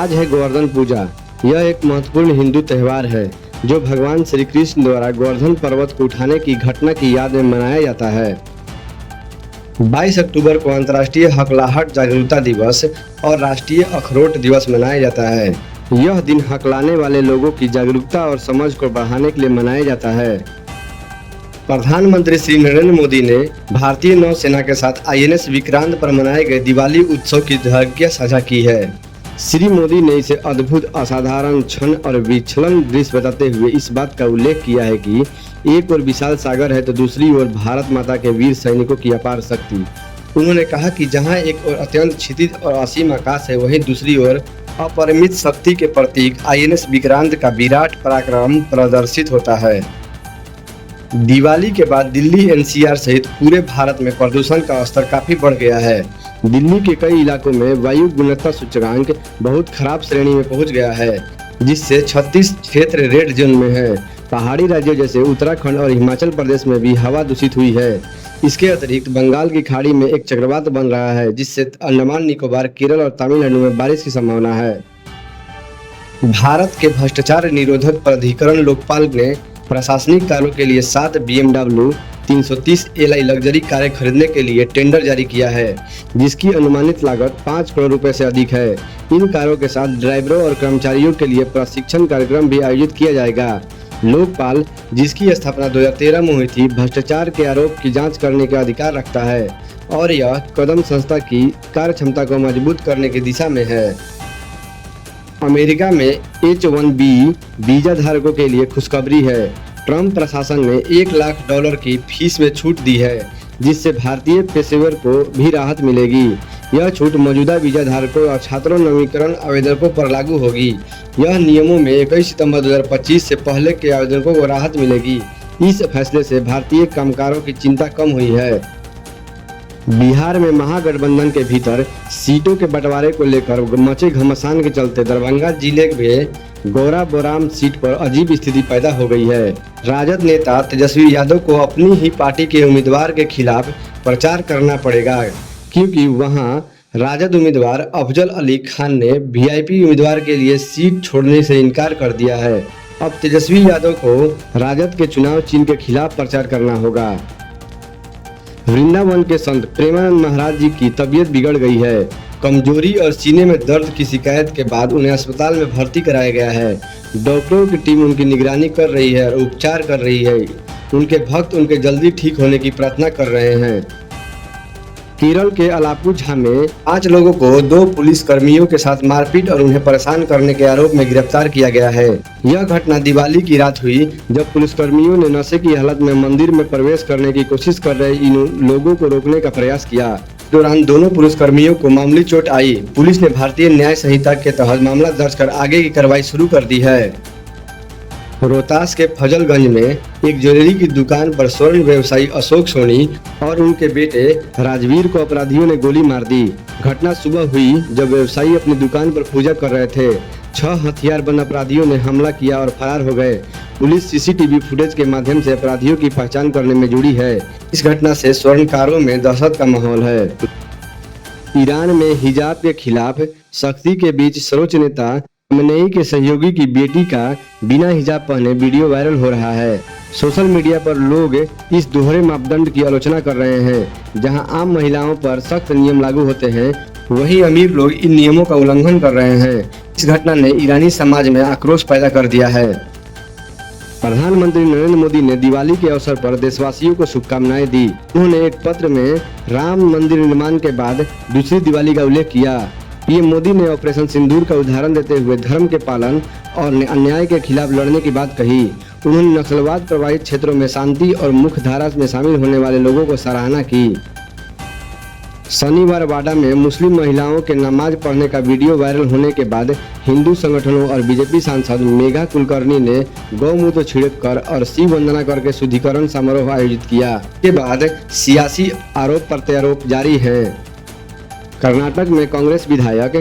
आज है गोवर्धन पूजा। यह एक महत्वपूर्ण हिंदू त्योहार है जो भगवान श्री कृष्ण द्वारा गोवर्धन पर्वत को उठाने की घटना की याद में मनाया जाता है। 22 अक्टूबर को अंतर्राष्ट्रीय हकलाहट जागरूकता दिवस और राष्ट्रीय अखरोट दिवस मनाया जाता है। यह दिन हकलाने वाले लोगों की जागरूकता और समझ को बढ़ाने के लिए मनाया जाता है। प्रधानमंत्री श्री नरेंद्र मोदी ने भारतीय नौसेना के साथ INS विक्रांत पर मनाए गए दिवाली उत्सव की झलकियां साझा की है। श्री मोदी ने इसे अद्भुत, असाधारण क्षण और विचलन दृश्य बताते हुए इस बात का उल्लेख किया है कि एक ओर विशाल सागर है तो दूसरी ओर भारत माता के वीर सैनिकों की अपार शक्ति। उन्होंने कहा कि जहां एक ओर अत्यंत क्षितिज और असीम आकाश है, वहीं दूसरी ओर अपरिमित शक्ति के प्रतीक INS विक्रांत का विराट पराक्रम प्रदर्शित होता है। दिवाली के बाद दिल्ली NCR सहित पूरे भारत में प्रदूषण का स्तर काफी बढ़ गया है। दिल्ली के कई इलाकों में वायु गुणवत्ता सूचकांक बहुत खराब श्रेणी में पहुंच गया है, जिससे 36 क्षेत्र रेड जोन में है। पहाड़ी राज्यों जैसे उत्तराखंड और हिमाचल प्रदेश में भी हवा दूषित हुई है। इसके अतिरिक्त बंगाल की खाड़ी में एक चक्रवात बन रहा है, जिससे अंडमान निकोबार, केरल और तमिलनाडु में बारिश की संभावना है। भारत के भ्रष्टाचार निरोधक प्राधिकरण लोकपाल ने प्रशासनिक कार्यों के लिए 7 BMW 330 Li लग्जरी कारें खरीदने के लिए टेंडर जारी किया है, जिसकी अनुमानित लागत 5 करोड़ रुपए से अधिक है। इन कारों के साथ ड्राइवरों और कर्मचारियों के लिए प्रशिक्षण कार्यक्रम भी आयोजित किया जाएगा। लोकपाल, जिसकी स्थापना 2013 में हुई थी, भ्रष्टाचार के आरोप की जांच करने का अधिकार रखता है और यह कदम संस्था की कार्य क्षमता को मजबूत करने की दिशा में है। अमेरिका में H-1B वीजा धारकों के लिए खुशखबरी है। ट्रंप प्रशासन ने $1 लाख की फीस में छूट दी है, जिससे भारतीय पेशेवर को भी राहत मिलेगी। यह छूट मौजूदा वीजा धारकों और छात्रों नवीकरण आवेदकों पर लागू होगी। यह नियमों में 21 सितंबर 2025 से पहले के आवेदकों को राहत मिलेगी। इस फैसले से भारतीय कामगारों की चिंता कम हुई है। बिहार में महागठबंधन के भीतर सीटों के बंटवारे को लेकर मचे घमासान के चलते दरभंगा जिले में गौराबोराम सीट पर अजीब स्थिति पैदा हो गई है। राजद नेता तेजस्वी यादव को अपनी ही पार्टी के उम्मीदवार के खिलाफ प्रचार करना पड़ेगा, क्योंकि वहां राजद उम्मीदवार अफजल अली खान ने VIP उम्मीदवार के लिए सीट छोड़ने से इनकार कर दिया है। अब तेजस्वी यादव को राजद के चुनाव चिन्ह के खिलाफ प्रचार करना होगा। वृंदावन के संत प्रेमानंद महाराज जी की तबीयत बिगड़ गई है। कमजोरी और सीने में दर्द की शिकायत के बाद उन्हें अस्पताल में भर्ती कराया गया है। डॉक्टरों की टीम उनकी निगरानी कर रही है और उपचार कर रही है। उनके भक्त उनके जल्दी ठीक होने की प्रार्थना कर रहे हैं। केरल के अलापुझा में 5 लोगों को 2 पुलिस कर्मियों के साथ मारपीट और उन्हें परेशान करने के आरोप में गिरफ्तार किया गया है। यह घटना दिवाली की रात हुई, जब पुलिसकर्मियों ने नशे की हालत में मंदिर में प्रवेश करने की कोशिश कर रहे इन लोगों को रोकने का प्रयास किया। इस दौरान दोनों पुलिसकर्मियों को मामूली चोट आई। पुलिस ने भारतीय न्याय संहिता के तहत मामला दर्ज कर आगे की कार्रवाई शुरू कर दी है। रोहतास के फजलगंज में एक ज्वेलरी की दुकान पर स्वर्ण व्यवसायी अशोक सोनी और उनके बेटे राजवीर को अपराधियों ने गोली मार दी। घटना सुबह हुई जब व्यवसायी अपनी दुकान पर पूजा कर रहे थे। 6 हथियारबंद अपराधियों ने हमला किया और फरार हो गए। पुलिस CCTV फुटेज के माध्यम से अपराधियों की पहचान करने में जुड़ी है। इस घटना से स्वर्णकारों में दहशत का माहौल है। ईरान में हिजाब के खिलाफ सख्ती के बीच सर्वोच्च नेता खमेनेई के सहयोगी की बेटी का बिना हिजाब पहने वीडियो वायरल हो रहा है। सोशल मीडिया पर लोग इस दोहरे मापदंड की आलोचना कर रहे हैं। जहां आम महिलाओं पर सख्त नियम लागू होते हैं, वहीं अमीर लोग इन नियमों का उल्लंघन कर रहे हैं। इस घटना ने ईरानी समाज में आक्रोश पैदा कर दिया है। प्रधानमंत्री नरेंद्र मोदी ने दिवाली के अवसर पर देशवासियों को शुभकामनाएं दी। उन्होंने एक पत्र में राम मंदिर निर्माण के बाद दूसरी दिवाली का उल्लेख किया। PM मोदी ने ऑपरेशन सिंदूर का उदाहरण देते हुए धर्म के पालन और अन्याय के खिलाफ लड़ने की बात कही। उन्होंने नक्सलवाद प्रभावित क्षेत्रों में शांति और मुख्य धारा में शामिल होने वाले लोगों को सराहना की। शनिवार वाडा में मुस्लिम महिलाओं के नमाज पढ़ने का वीडियो वायरल होने के बाद हिंदू संगठनों और BJP सांसद मेघा कुलकर्णी ने गौमूत्र छिड़क कर और शिव वंदना करके शुद्धिकरण समारोह आयोजित किया। के बाद सियासी आरोप प्रत्यारोप जारी है। कर्नाटक में कांग्रेस विधायक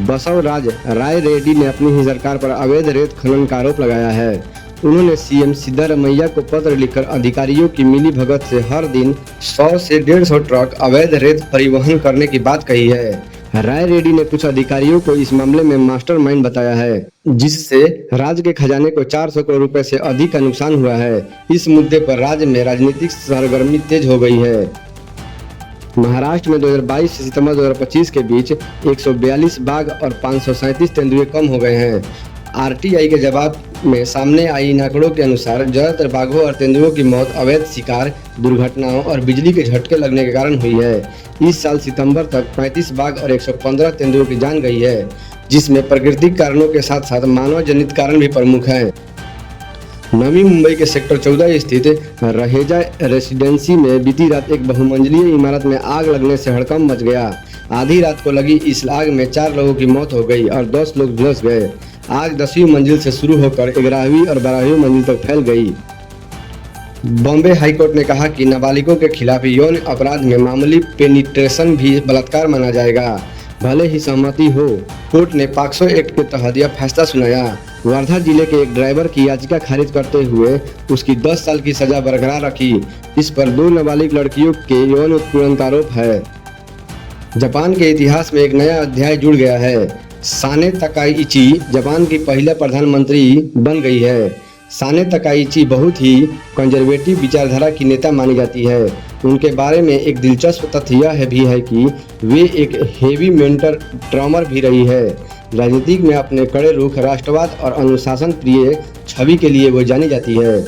बसवराज राय रेड्डी ने अपनी ही सरकार पर अवैध रेत खनन का आरोप लगाया है। उन्होंने CM सिद्धारमैया को पत्र लिखकर अधिकारियों की मिलीभगत से हर दिन 100 से 150 ट्रक अवैध रेत परिवहन करने की बात कही है। राय रेड्डी ने कुछ अधिकारियों को इस मामले में मास्टरमाइंड बताया है, जिससे राज्य के खजाने को 400 करोड़ रुपए से अधिक का नुकसान हुआ है। इस मुद्दे पर राज्य में राजनीतिक सरगर्मी तेज हो गई है। महाराष्ट्र में 2022 से सितंबर 2025 के बीच 142 बाघ और 537 तेंदुए कम हो गए हैं। आरटीआई के जवाब में सामने आई इन आंकड़ों के अनुसार ज्यादातर बाघों और तेंदुओं की मौत अवैध शिकार, दुर्घटनाओं और बिजली के झटके लगने के कारण हुई है। इस साल सितंबर तक 35 बाघ और 115 तेंदुओं की जान गई है, जिसमें प्राकृतिक कारणों के साथ साथ मानव जनित कारण भी प्रमुख हैं। नवी मुंबई के सेक्टर 14 स्थित रहेजा रेसिडेंसी में बीती रात एक बहुमंजिलीय इमारत में आग लगने से हड़कंप मच गया। आधी रात को लगी इस आग में 4 लोगों की मौत हो गई और 10 लोग झुलस गए। आग 10वीं मंजिल से शुरू होकर 11वीं और 12वीं मंजिल तक फैल गई। बॉम्बे हाईकोर्ट ने कहा कि नाबालिगों के खिलाफ यौन अपराध में मामूली पेनिट्रेशन भी बलात्कार माना जाएगा, भले ही सहमति हो। कोर्ट ने पॉक्सो एक्ट के तहत यह फैसला सुनाया। वर्धा जिले के एक ड्राइवर की याचिका खारिज करते हुए उसकी 10 साल की सजा बरकरार रखी। इस पर 2 नाबालिग लड़कियों के यौन उत्पीड़न का आरोप है। जापान के इतिहास में एक नया अध्याय जुड़ गया है। साने तकाइची जापान की पहला प्रधानमंत्री बन गई है। साने तकाइची बहुत ही कंजर्वेटिव विचारधारा की नेता मानी जाती है। उनके बारे में एक दिलचस्प तथ्य यह भी है कि वे एक हेवी मेंटल ट्रॉमर भी रही है। राजनीति में अपने कड़े रुख, राष्ट्रवाद और अनुशासन प्रिय छवि के लिए वो जानी जाती है।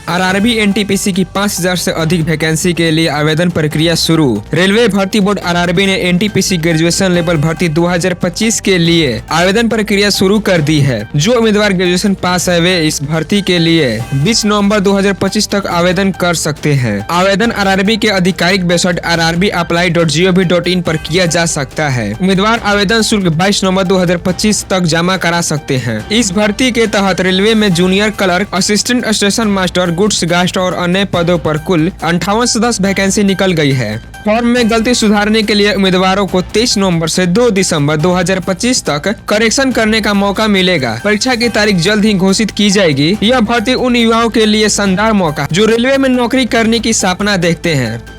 आरआरबी एनटीपीसी की 5000 से अधिक वैकेंसी के लिए आवेदन प्रक्रिया शुरू। रेलवे भर्ती बोर्ड आरआरबी ने एनटीपीसी ग्रेजुएशन लेवल भर्ती 2025 के लिए आवेदन प्रक्रिया शुरू कर दी है। जो उम्मीदवार ग्रेजुएशन पास है वे इस भर्ती के लिए 20 नवंबर 2025 तक आवेदन कर सकते हैं। आवेदन आरआरबी के आधिकारिक वेबसाइट rrbapply.gov.in पर किया जा सकता है। उम्मीदवार आवेदन शुल्क 22 नवंबर 2025 तक जमा करा सकते हैं। इस भर्ती के तहत रेलवे में junior clerk, assistant station master, goods guard और अन्य पदों पर कुल 58 सदस्य वैकेंसी निकल गई है। फॉर्म में गलती सुधारने के लिए उम्मीदवारों को 23 नवंबर से 2 दिसंबर 2025 तक करेक्शन करने का मौका मिलेगा। परीक्षा की तारीख जल्द ही घोषित की जाएगी। यह भर्ती उन युवाओं के लिए शानदार मौका जो रेलवे में नौकरी करने की सपना देखते हैं।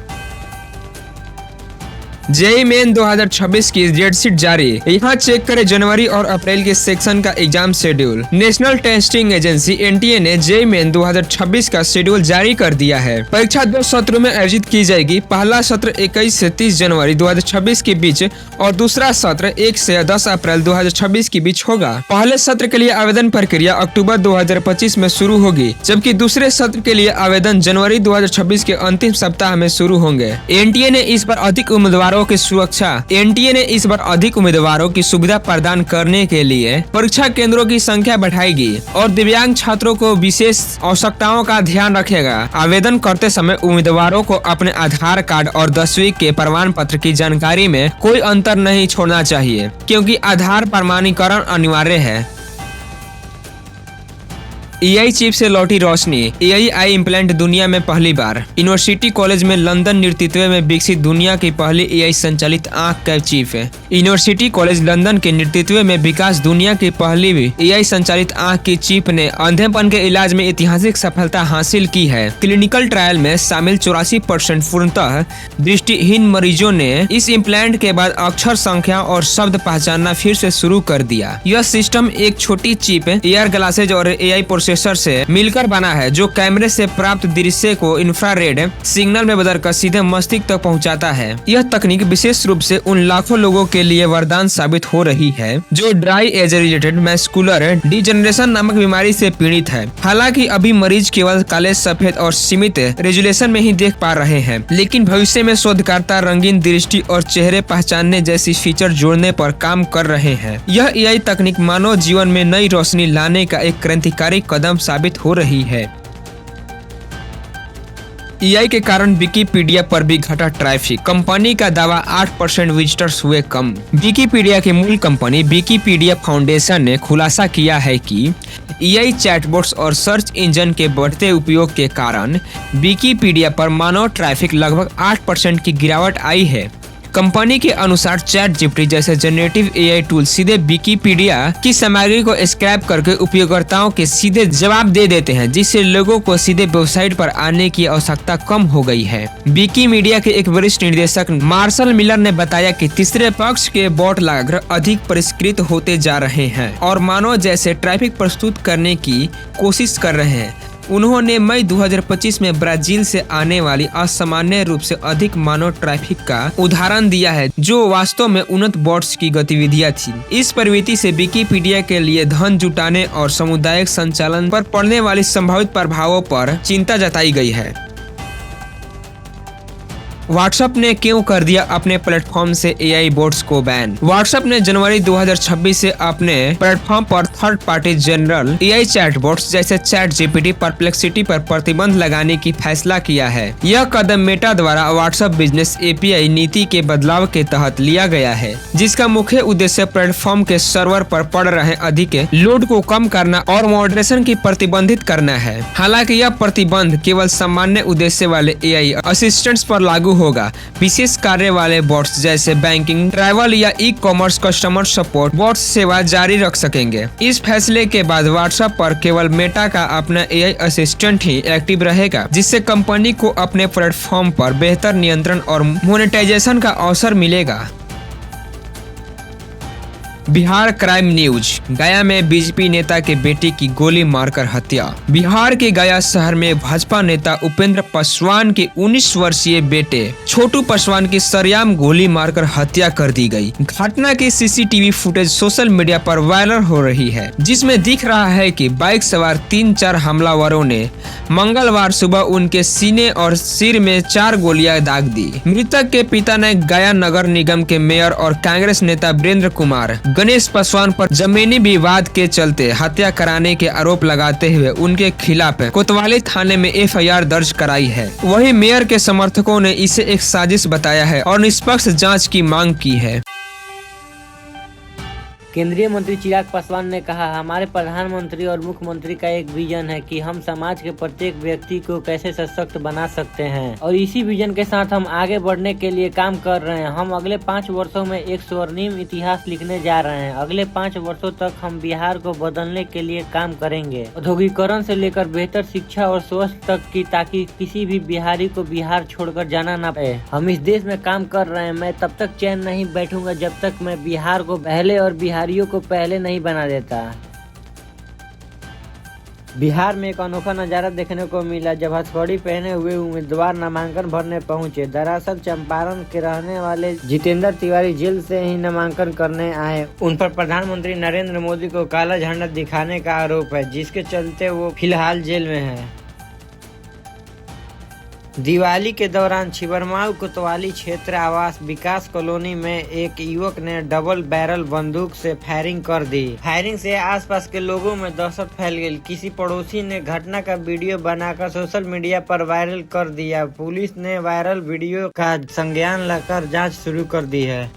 जेईई मेन 2026 की डेट शीट जारी। यहाँ चेक करें जनवरी और अप्रैल के सेक्शन का exam schedule. National testing agency NTA ने जेईई मेन 2026 का शेड्यूल जारी कर दिया है। परीक्षा 2 सत्रों में आयोजित की जाएगी। पहला सत्र 21 से 30 जनवरी 2026 के बीच और दूसरा सत्र 1 से 10 अप्रैल 2026 के बीच होगा। पहले सत्र के लिए आवेदन प्रक्रिया अक्टूबर 2025 में शुरू होगी, जबकि दूसरे सत्र के लिए आवेदन जनवरी 2026 के अंतिम सप्ताह में शुरू होंगे। एनटीए ने इस बार अधिक उम्मीदवारों की सुरक्षा एनटीए ने इस बार अधिक उम्मीदवारों की सुविधा प्रदान करने के लिए परीक्षा केंद्रों की संख्या बढ़ाएगी और दिव्यांग छात्रों को विशेष आवश्यकताओं का ध्यान रखेगा। आवेदन करते समय उम्मीदवारों को अपने आधार कार्ड और 10वीं के प्रमाण पत्र की जानकारी में कोई अंतर नहीं छोड़ना चाहिए, क्योंकि आधार प्रमाणीकरण अनिवार्य है। एआई चिप से लौटी रोशनी। एआई आई इम्प्लांट दुनिया में पहली बार। यूनिवर्सिटी कॉलेज में लंदन नेतृत्व में विकसित दुनिया की पहली एआई संचालित आंख का चिप है। यूनिवर्सिटी कॉलेज लंदन के नेतृत्व में विकास दुनिया की पहली एआई संचालित आंख की चिप ने अंधेपन के इलाज में ऐतिहासिक सफलता हासिल की है। क्लिनिकल ट्रायल में शामिल 84% पूर्णतः दृष्टिहीन मरीजों ने इस इम्प्लांट के बाद अक्षर संख्या और शब्द पहचानना फिर से शुरू कर दिया। यह सिस्टम एक छोटी चिप एयर ग्लासेज और एआई प्रोसेसर से मिलकर बना है, जो कैमरे से प्राप्त दृश्य को इंफ्रारेड सिग्नल में बदलकर सीधे मस्तिष्क तक पहुंचाता है। यह तकनीक विशेष रूप से उन लाखों लोगों के लिए वरदान साबित हो रही है जो dry age related muscular degeneration नामक बीमारी से पीड़ित है। हालांकि अभी मरीज केवल काले, सफेद और सीमित रेजुलेशन में ही देख पा रहे हैं, लेकिन भविष्य में शोधकर्ता रंगीन दृष्टि और चेहरे पहचानने जैसी फीचर जोड़ने पर काम कर रहे हैं। यह एआई तकनीक मानव जीवन में नई रोशनी लाने का एक क्रांतिकारी कदम साबित हो रही है। एआई के कारण विकिपीडिया पर भी घटा ट्रैफिक। कंपनी का दावा 8% विजिटर्स हुए कम। विकिपीडिया की मूल कंपनी विकिपीडिया फाउंडेशन ने खुलासा किया है कि एआई चैटबॉट्स और सर्च इंजन के बढ़ते उपयोग के कारण विकिपीडिया पर मानव ट्रैफिक लगभग 8% की गिरावट आई है। कंपनी के अनुसार चैट जीपीटी जैसे जनरेटिव एआई टूल सीधे विकिपीडिया की सामग्री को स्क्रैप करके उपयोगकर्ताओं के सीधे जवाब दे देते हैं, जिससे लोगों को सीधे वेबसाइट पर आने की आवश्यकता कम हो गई है। विकिमीडिया के एक वरिष्ठ निर्देशक मार्शल मिलर ने बताया कि तीसरे पक्ष के बॉट लगाकर अधिक परिष्कृत होते जा रहे हैं और मानव जैसे ट्रैफिक प्रस्तुत करने की कोशिश कर रहे हैं। उन्होंने मई 2025 में ब्राजील से आने वाली असामान्य रूप से अधिक मानव ट्रैफिक का उदाहरण दिया है, जो वास्तव में उन्नत बॉट्स की गतिविधियां थी। इस प्रवृत्ति से विकिपीडिया के लिए धन जुटाने और सामुदायिक संचालन पर पड़ने वाली संभावित प्रभावों पर चिंता जताई गई है। व्हाट्सएप ने क्यों कर दिया अपने प्लेटफॉर्म से एआई बोट्स को बैन। व्हाट्सएप ने जनवरी 2026 से अपने प्लेटफॉर्म पर third party general AI chatbots जैसे चैट जीपीटी, परप्लेक्सिटी पर प्रतिबंध लगाने की फैसला किया है। यह कदम मेटा द्वारा व्हाट्सएप बिजनेस एपीआई नीति के बदलाव के तहत लिया गया है, जिसका मुख्य उद्देश्य प्लेटफॉर्म के सर्वर पर पड़ रहे अधिक लोड को कम करना और मॉडरेशन की प्रतिबंधित करना है। हालांकि यह प्रतिबंध केवल सामान्य उद्देश्य वाले एआई असिस्टेंट्स पर लागू होगा। विशेष कार्य वाले बॉट्स जैसे बैंकिंग, ट्रैवल या e commerce customer support bots सेवा जारी रख सकेंगे। इस फैसले के बाद व्हाट्सएप पर केवल मेटा का अपना एआई असिस्टेंट ही एक्टिव रहेगा, जिससे कंपनी को अपने प्लेटफॉर्म पर बेहतर नियंत्रण और मोनेटाइजेशन का अवसर मिलेगा। Bihar crime news. गया में बीजेपी नेता के बेटे की गोली मारकर हत्या। बिहार के गया शहर में भाजपा नेता उपेंद्र पासवान के 19 वर्षीय बेटे छोटू पासवान की सरेआम गोली मारकर हत्या कर दी गई। घटना की सीसीटीवी फुटेज सोशल मीडिया पर वायरल हो रही है, जिसमें दिख रहा है कि बाइक सवार 3-4 हमलावरों ने मंगलवार सुबह उनके सीने और सिर में 4 गोलियां दाग दी। मृतक के पिता ने गया नगर निगम के मेयर और कांग्रेस नेता वीरेंद्र कुमार गणेश पासवान पर जमीनी विवाद के चलते हत्या कराने के आरोप लगाते हुए उनके खिलाफ कोतवाली थाने में एफआईआर दर्ज कराई है। वहीं मेयर के समर्थकों ने इसे एक साजिश बताया है और निष्पक्ष जांच की मांग की है। केंद्रीय मंत्री चिराग पासवान ने कहा, हमारे प्रधानमंत्री और मुख्यमंत्री का एक विजन है कि हम समाज के प्रत्येक व्यक्ति को कैसे सशक्त बना सकते हैं और इसी विजन के साथ हम आगे बढ़ने के लिए काम कर रहे हैं। हम अगले 5 वर्षों में एक स्वर्णिम इतिहास लिखने जा रहे हैं। अगले 5 वर्षों तक हम बिहार को बदलने के लिए काम करेंगे, औद्योगिकरण से लेकर बेहतर शिक्षा और स्वास्थ्य तक की, ताकि किसी भी बिहारी को बिहार छोड़कर जाना न पड़े। हम इस देश में काम कर रहे हैं। मैं तब तक चैन नहीं बैठूंगा जब तक मैं बिहार को पहले और बिहारियों को पहले नहीं बना देता। बिहार में एक अनोखा नजारा देखने को मिला जब हथकड़ी पहने हुए उम्मीदवार नामांकन भरने पहुंचे। दरअसल चंपारण के रहने वाले जितेंद्र तिवारी जेल से ही नामांकन करने आए। उन पर प्रधानमंत्री नरेंद्र मोदी को काला झंडा दिखाने का आरोप है, जिसके चलते वो फिलहाल जेल में है। दिवाली के दौरान छिबरमाऊ कोतवाली क्षेत्र आवास विकास कॉलोनी में एक युवक ने डबल बैरल बंदूक से फायरिंग कर दी। फायरिंग से आसपास के लोगों में दहशत फैल गई। किसी पड़ोसी ने घटना का वीडियो बनाकर सोशल मीडिया पर वायरल कर दिया। पुलिस ने वायरल वीडियो का संज्ञान लेकर जांच शुरू कर दी है।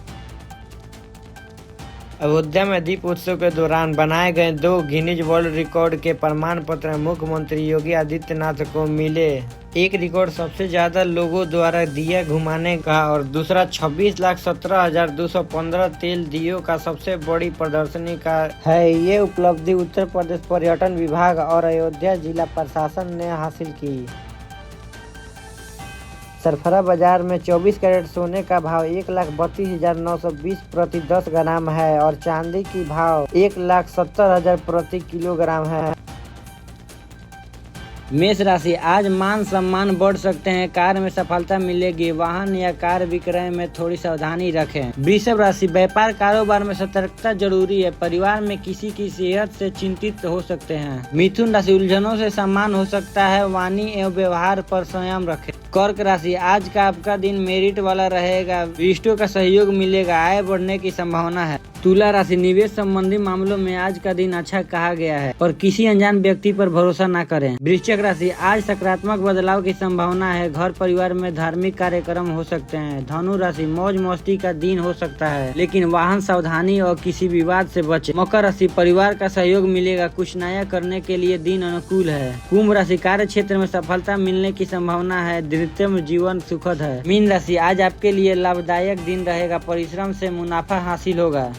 अयोध्या में दीप उत्सव के दौरान बनाए गए 2 गिनीज वर्ल्ड रिकॉर्ड के प्रमाण पत्र मुख्यमंत्री योगी आदित्यनाथ को मिले। एक रिकॉर्ड सबसे ज्यादा लोगों द्वारा दिया घुमाने का और दूसरा 26,17,215 तेल दियो का सबसे बड़ी प्रदर्शनी का है। ये उपलब्धि उत्तर प्रदेश पर्यटन विभाग और अयोध्या जिला प्रशासन ने हासिल की। सरफरा बाजार में 24 कैरेट सोने का भाव 1,32,920 प्रति 10 ग्राम है और चांदी की भाव 1,70,000 प्रति किलोग्राम है। मेष राशि, आज मान सम्मान बढ़ सकते हैं। कार्य में सफलता मिलेगी। वाहन या कार विक्रय में थोड़ी सावधानी रखें। वृषभ राशि, व्यापार कारोबार में सतर्कता जरूरी है। परिवार में किसी की सेहत से चिंतित हो सकते हैं। मिथुन राशि, उलझनों से सम्मान हो सकता है। वाणी एवं व्यवहार पर संयम रखें। कर्क राशि, आज का आपका दिन मेरिट वाला रहेगा। रिश्तों का सहयोग मिलेगा। आय बढ़ने की संभावना है। तुला राशि निवेश संबंधी मामलों में आज का दिन अच्छा कहा गया है, पर किसी अनजान व्यक्ति पर भरोसा न करें। वृश्चिक राशि आज सकारात्मक बदलाव की संभावना है। घर परिवार में धार्मिक कार्यक्रम हो सकते हैं। धनु राशि मौज मस्ती का दिन हो सकता है, लेकिन वाहन सावधानी और किसी विवाद से बचे। मकर राशि परिवार का सहयोग मिलेगा। कुछ नया करने के लिए दिन अनुकूल है। कुंभ राशि कार्य क्षेत्र में सफलता मिलने की संभावना है। दाम्पत्य जीवन सुखद है। मीन राशि आज आपके लिए लाभदायक दिन रहेगा। परिश्रम से मुनाफा हासिल होगा।